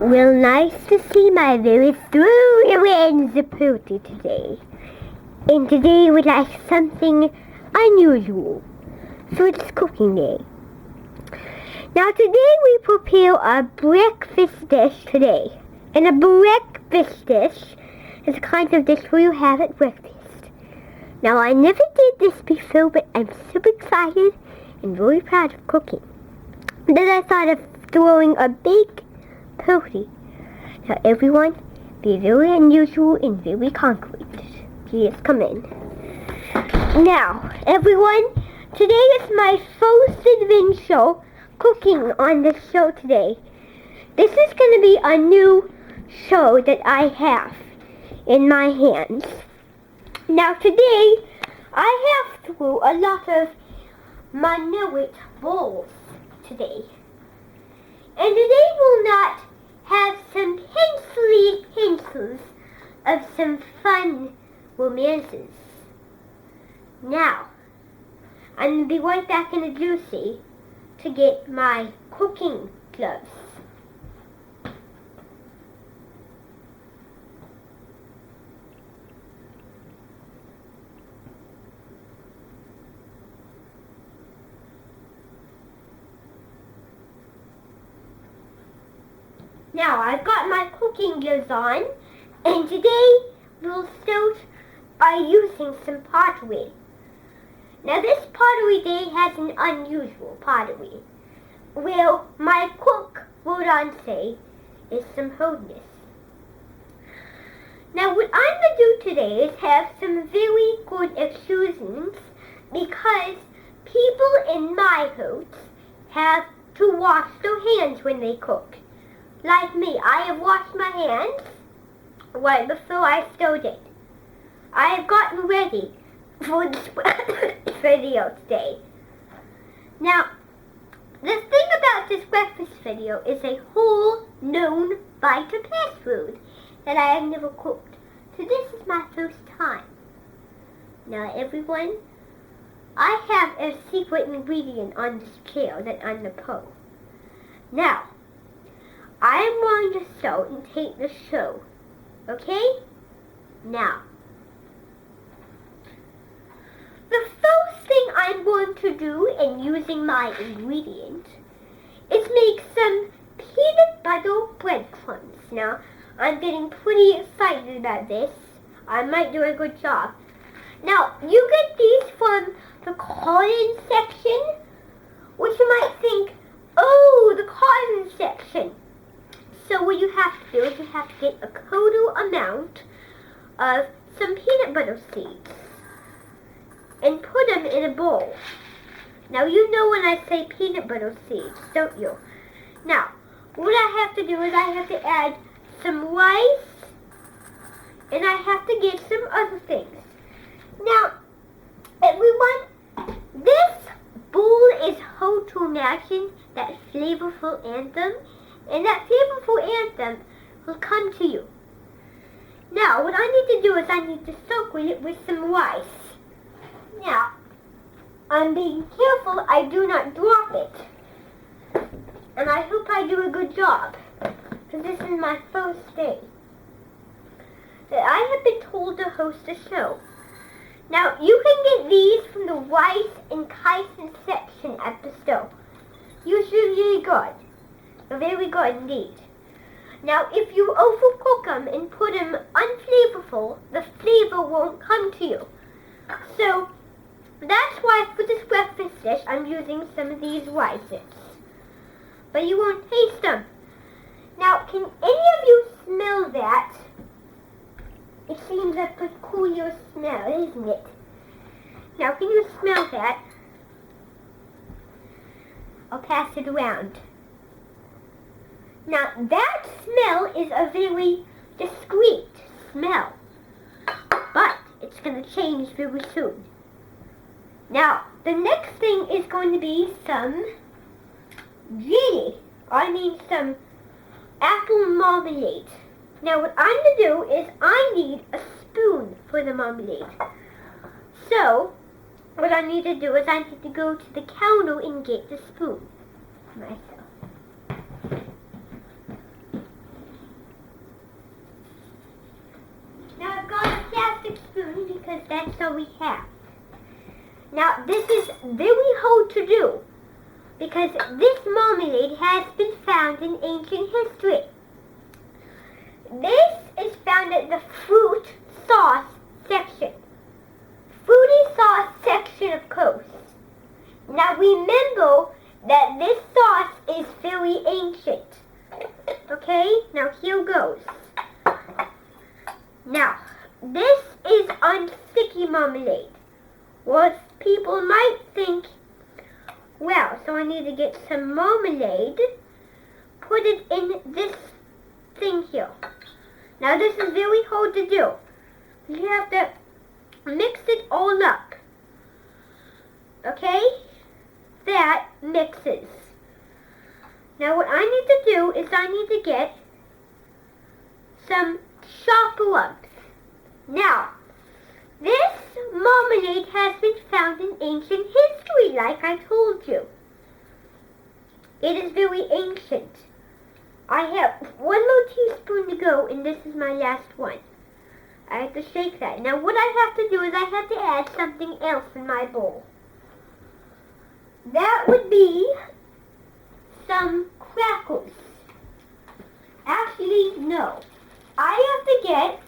Well, nice to see my very friends party today. And today we like something unusual. So it's cooking day. Now today we prepare a breakfast dish today. And a breakfast dish is a kind of dish where you have at breakfast. Now I never did this before, but I'm super excited and very proud of cooking. Then I thought of throwing a big party. Now everyone, be very unusual and very concrete. Please come in. Now, everyone, today is my first adventure cooking on this show today. This is going to be a new show that I have in my hands. Now today, I have through a lot of minute bowls today. And today we'll not have some pencils of some fun romances. Now, I'm going to be right back in the juicy to get my cooking gloves. Now, I've got my cooking gloves on, and today we'll start by using some pottery. Now, this pottery day has an unusual pottery. Well, my cook would say is some hardness. Now, what I'm going to do today is have some very good exertions because people in my house have to wash their hands when they cook. Like me, I have washed my hands right before I started. I have gotten ready for this video today. Now, the thing about this breakfast video is a whole known bite of fast food that I have never cooked. So this is my first time. Now everyone, I have a secret ingredient on this chair that I'm going to pour. Now, I am going to start and take the show, okay? Now, the first thing I'm going to do in using my ingredient is make some peanut butter breadcrumbs. Now, I'm getting pretty excited about this. I might do a good job. Now, you get these from the cotton section, which you might think, oh, the cotton section. So what you have to do is you have to get a total amount of some peanut butter seeds and put them in a bowl. Now you know when I say peanut butter seeds, don't you? Now, what I have to do is I have to add some rice and I have to get some other things. Now, everyone, this bowl is how to imagine that flavorful anthem. And that flavorful anthem will come to you. Now, what I need to do is I need to circle it with some rice. Now, I'm being careful I do not drop it. And I hope I do a good job, because this is my first day that I have been told to host a show. Now, you can get these from the rice and chitin section at the store. Usually really good. Very good indeed. Now, if you overcook them and put them unflavorful, the flavor won't come to you. So, that's why for this breakfast dish, I'm using some of these rices. But you won't taste them. Now, can any of you smell that? It seems a peculiar smell, isn't it? Now, can you smell that? I'll pass it around. Now, that smell is a very discreet smell, but it's going to change very soon. Now, the next thing is going to be some jelly. I mean some apple marmalade. Now, what I'm going to do is I need a spoon for the marmalade. So, what I need to do is I need to go to the counter and get the spoon myself. because that's all we have. Now, this is very hard to do because this marmalade has been found in ancient history. This is found at the fruit sauce section. Fruity sauce section, of course. Now, remember that this sauce is very ancient. Okay, now here goes. Now, this is unsticky marmalade. Well, people might think, well, so I need to get some marmalade, put it in this thing here. Now, this is very hard to do. You have to mix it all up. Okay? That mixes. Now, what I need to do is I need to get some chocolate. Now, this marmalade has been found in ancient history, like I told you. It is very ancient. I have 1 more teaspoon to go, and this is my last one. I have to shake that. Now, what I have to do is I have to add something else in my bowl. That would be some crackers. Actually, no. I have to get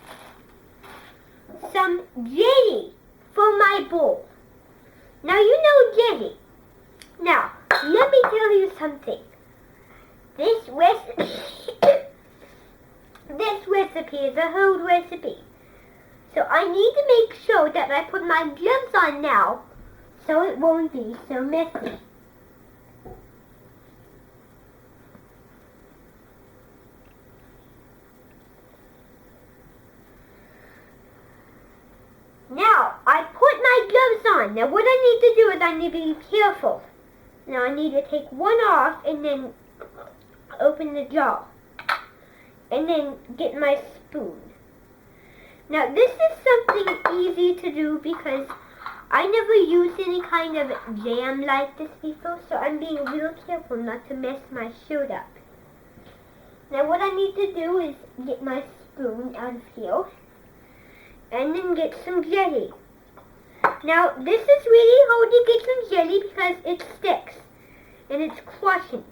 some jelly for my bowl. Now, you know jelly. Now, let me tell you something. This recipe is a hard recipe. So I need to make sure that I put my gloves on now so it won't be so messy. Now, I put my gloves on. Now, what I need to do is I need to be careful. Now, I need to take one off and then open the jar. And then get my spoon. Now, this is something easy to do because I never used any kind of jam like this before, so I'm being real careful not to mess my shirt up. Now, what I need to do is get my spoon out of here. And then get some jelly. Now, this is really hard to get some jelly because it sticks. And it's crushing.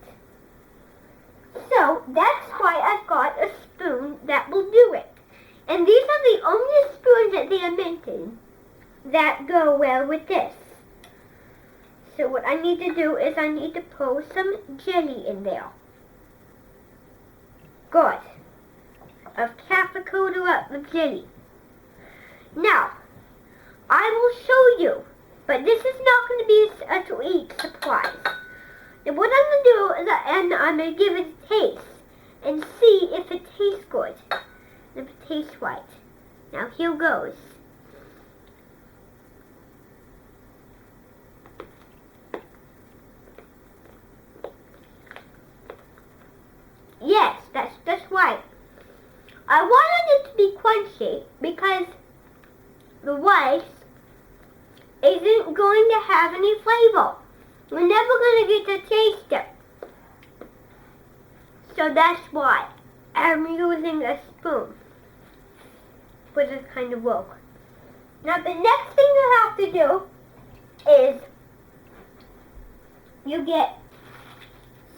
So, that's why I've got a spoon that will do it. And these are the only spoons that they are minting that go well with this. So what I need to do is I need to pour some jelly in there. Good. A half a quarter up of jelly. Now, I will show you, but this is not going to be a sweet surprise. And what I'm going to do is I'm going to give it a taste and see if it tastes good, if it tastes right. Now, here goes. Yes, that's right. I wanted it to be crunchy because the rice isn't going to have any flavor. We're never going to get to taste it. So that's why I'm using a spoon for this kind of work. Now the next thing you have to do is you get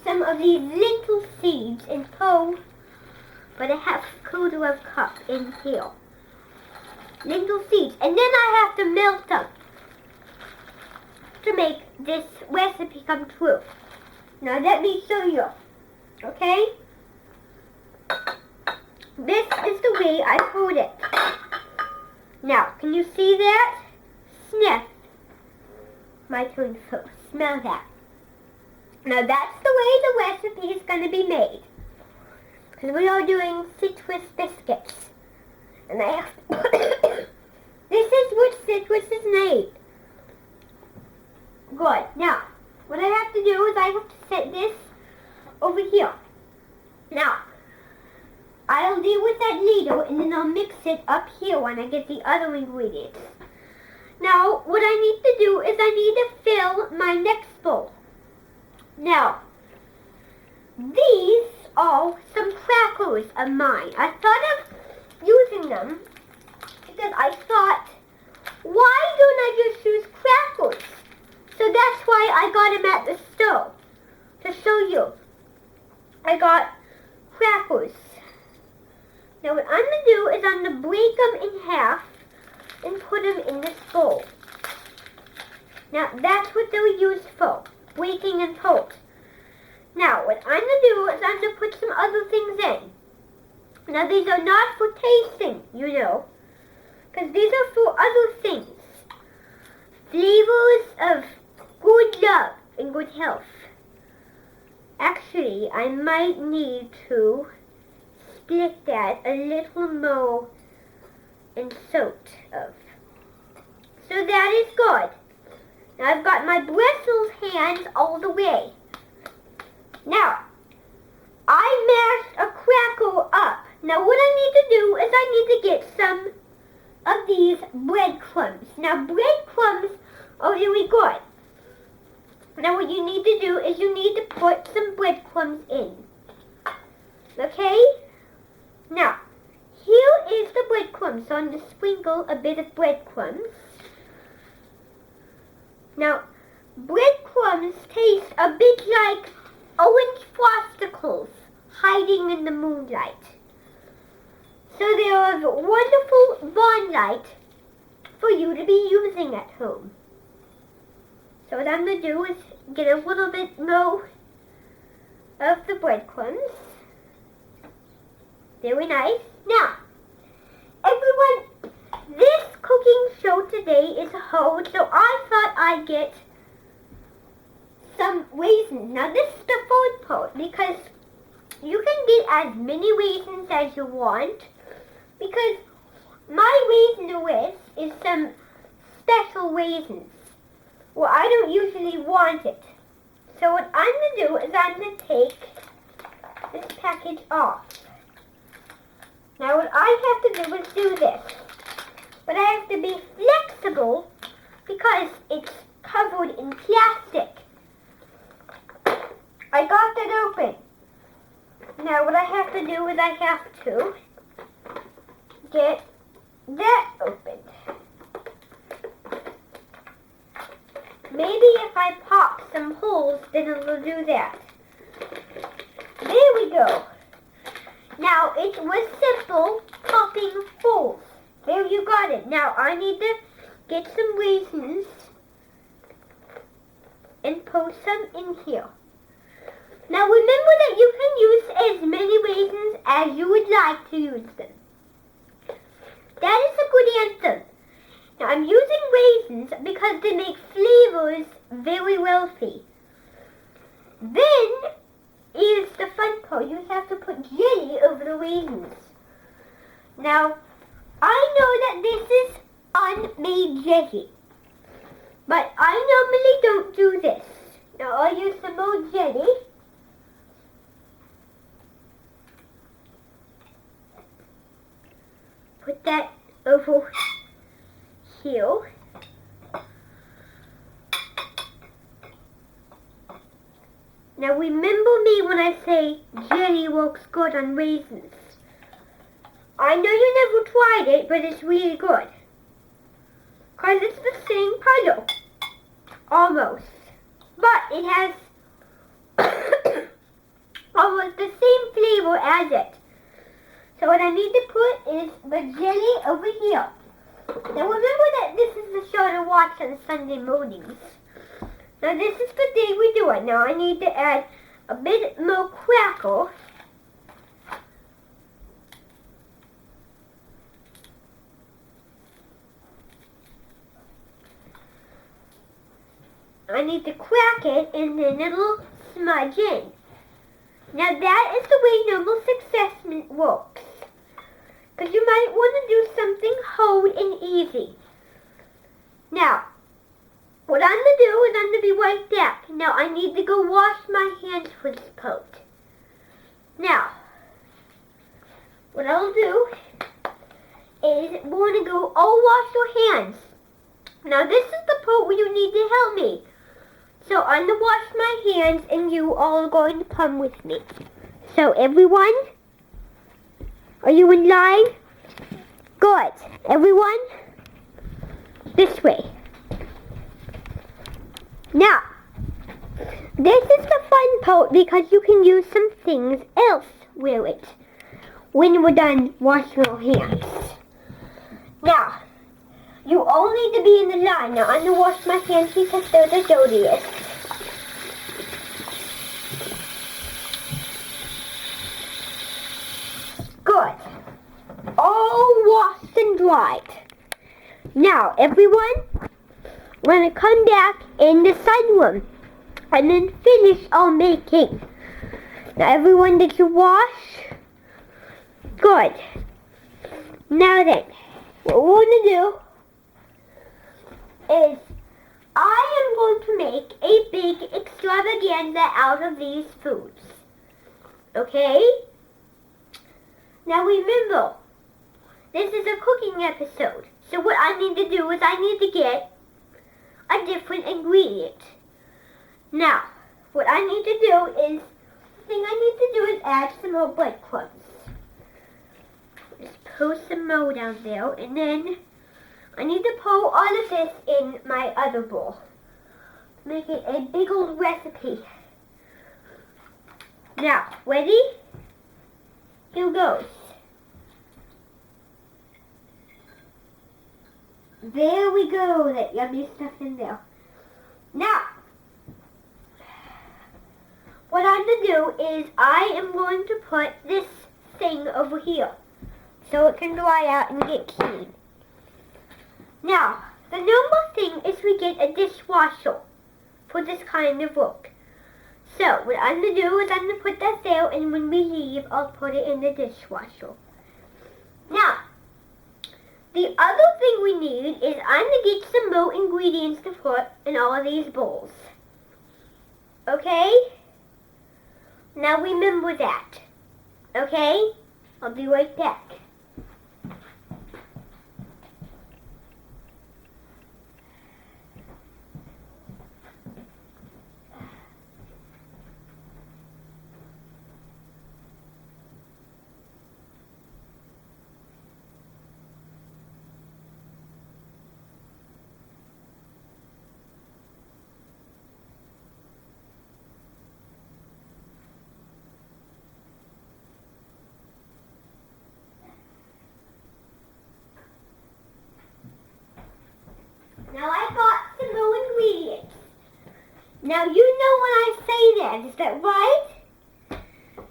some of these lentil seeds and pour but a half quarter of a cup in here. Lentil seeds. And then I have to melt them to make this recipe come true. Now let me show you. Okay? This is the way I poured it. Now, can you see that? Sniff. My turn first. Smell that. Now that's the way the recipe is going to be made. Because we are doing citrus biscuits. And I have to this is what citrus is made. Good. Now, what I have to do is I have to set this over here. Now, I'll deal with that needle and then I'll mix it up here when I get the other ingredients. Now, what I need to do is I need to fill my next bowl. Now, these are some crackers of mine. I thought of using them because I thought why don't I just use crackers? So that's why I got them at the store. To show you. I got crackers. Now what I'm going to do is I'm going to break them in half and put them in this bowl. Now that's what they're used for. Breaking and pulse. Now what I'm going to do is I'm going to put some other things in. Now these are not for tasting, you know. Because these are for other things. Flavors of good love and good health. Actually, I might need to split that a little more and sort of. So that is good. Now I've got my Brussels hands all the way. Now, I mashed a cracker up. Now what I need to do is I need to get some of these breadcrumbs. Now breadcrumbs are really good. Now what you need to do is you need to put some breadcrumbs in. Okay? Now, here is the breadcrumbs. So I'm going to sprinkle a bit of breadcrumbs. Now, breadcrumbs taste a bit like orange frosticles hiding in the moonlight. So they are a wonderful bonlight for you to be using at home. So what I'm going to do is get a little bit more of the breadcrumbs. Very nice. Now, everyone, this cooking show today is hard, so I thought I'd get some raisins. Now this is the fourth part because you can get as many raisins as you want because my raisin list is some special raisins. Well, I don't usually want it. So what I'm going to do is I'm going to take this package off. Now what I have to do is do this. But I have to be flexible because it's covered in plastic. I got that open. Now what I have to do is I have to get that opened. Maybe if I pop some holes, then it'll do that. There we go. Now it was simple popping holes. There you got it. Now I need to get some raisins and put some in here. Now remember that you can use as many raisins as you would like to use them. That is a good answer. Now I'm using raisins because they make flavors very wealthy. Then is the fun part. You have to put jelly over the raisins. Now I know that this is unmade jelly, but I normally don't do this. Now I'll use some more jelly. Put that over here. Now remember me when I say jelly works good on raisins. I know you never tried it, but it's really good. Because it's the same color. Almost. But it has almost the same flavor as it. So what I need to put is the jelly over here. Now remember that this is the show to watch on Sunday mornings. Now this is the day we do it. Now I need to add a bit more cracker. I need to crack it and then it'll smudge in. Now that is the way normal success works. Because you might want to do something hard and easy. Now, what I'm going to do is I'm going to be right back. Now, I need to go wash my hands for this coat. Now, what I'll do is we're going to go all wash your hands. Now, this is the part where you need to help me. So, I'm going to wash my hands and you all are going to come with me. So, everyone, are you in line? Good. Everyone? this way. Now, this is the fun part because you can use some things else with it when we're done washing our hands. Now, you all need to be in the line. Now, I'm going to wash my hands because they're the dirtiest. Good. All washed and dried. Now, everyone, we're going to come back in the sunroom and then finish our making. Now, everyone, did you wash? Good. Now then, what we're going to do is I am going to make a big extravaganza out of these foods. Okay? Now remember, this is a cooking episode. So what I need to do is I need to get a different ingredient. Now, what I need to do is, the thing I need to do is add some more breadcrumbs. Just pour some more down there, and then I need to pour all of this in my other bowl. Make it a big old recipe. Now, ready? Here goes. There we go, that yummy stuff in there. Now, what I'm going to do is I am going to put this thing over here so it can dry out and get clean. Now, the normal thing is we get a dishwasher for this kind of work. So, what I'm going to do is I'm going to put that there, and when we leave, I'll put it in the dishwasher. Now, the other thing we need is I'm going to get some more ingredients to put in all of these bowls. Okay? Now remember that. Okay? I'll be right back. Now I got some more ingredients. Now you know when I say that, is that right?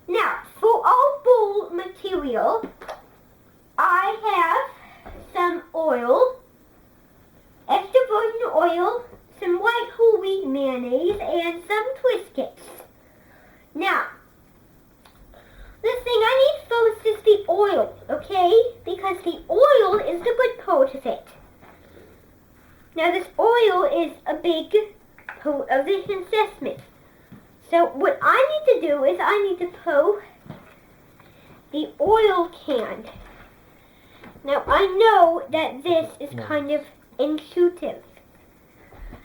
Now, for our bowl material, I have some oil, extra virgin oil, some white whole wheat mayonnaise, and some Triscuits. Now, the thing I need first is the oil, okay? Because the oil is the good part of it. Now this oil is a big part of this investment. So what I need to do is I need to pour the oil can. Now I know that this is kind of intuitive.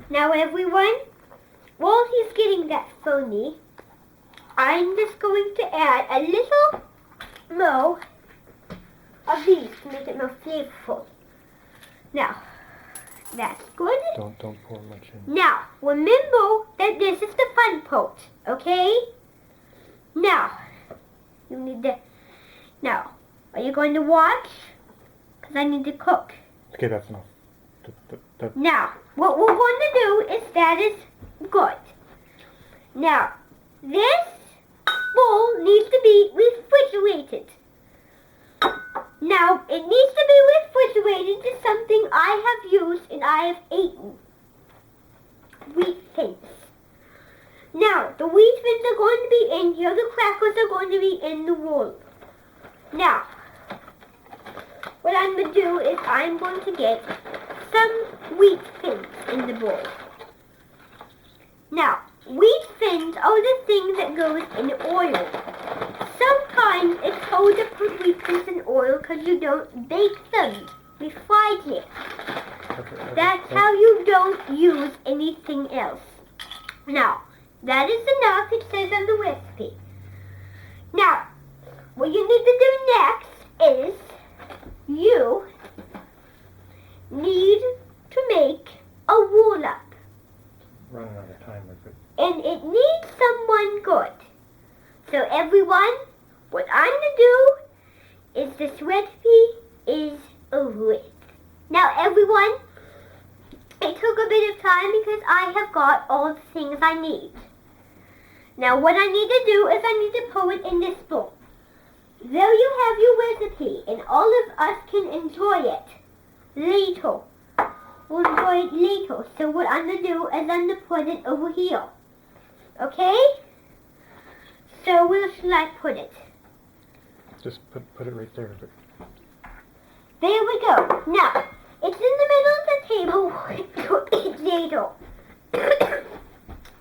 Now everyone, while he's getting that for me, I'm just going to add a little more of these to make it more flavorful. Now, that's good. Don't pour much in. Now, remember that this is the fun part, okay? Now, you need to... Now, are you going to watch? Because I need to cook. Okay, that's enough. Now, what we're going to do is that is good. Now, this bowl needs to be refrigerated. Now, it needs to be refrigerated to something I have used and I have eaten. Wheat thins. Now, the wheat thins are going to be in here. The crackers are going to be in the bowl. Now, what I'm going to do is I'm going to get some wheat thins in the bowl. Now, wheat thins are the thing that goes in oil. Sometimes it's hard to put wheat thins in oil because you don't bake them. We fry it. That's how you don't use anything else. Now, that is enough, it says on the recipe. Now, what you need to do next is you need to make a roll-up. Running out of time with it. And it needs someone good. So everyone, what I'm going to do is this recipe is over it. Now everyone, it took a bit of time because I have got all the things I need. Now what I need to do is I need to pour it in this bowl. There you have your recipe, and all of us can enjoy it later. We'll enjoy it later. So what I'm going to do is I'm going to put it over here. Okay? So where should I put it? Just put it right there. But There we go. Now, it's in the middle of the table. So it's later.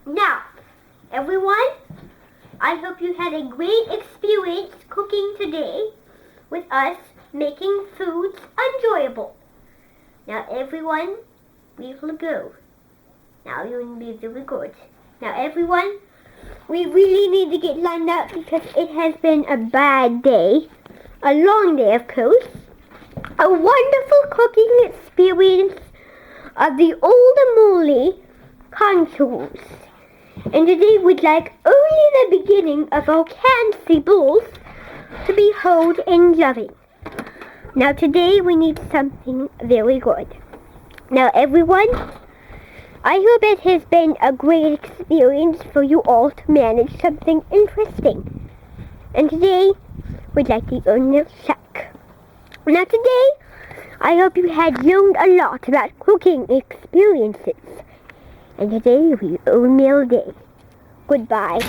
Now, everyone, I hope you had a great experience cooking today with us, making foods enjoyable. Now everyone, we will go. Now you're going to be very good. Now everyone, we really need to get lined up because it has been a bad day. A long day, of course. A wonderful cooking experience of the old moly consoles. And today we'd like only the beginning of our cancy balls to be heard and loving. Now today we need something very good. Now everyone, I hope it has been a great experience for you all to manage something interesting. And today we'd like to earn a check. Now today, I hope you had learned a lot about cooking experiences. And today we own meal day. Goodbye.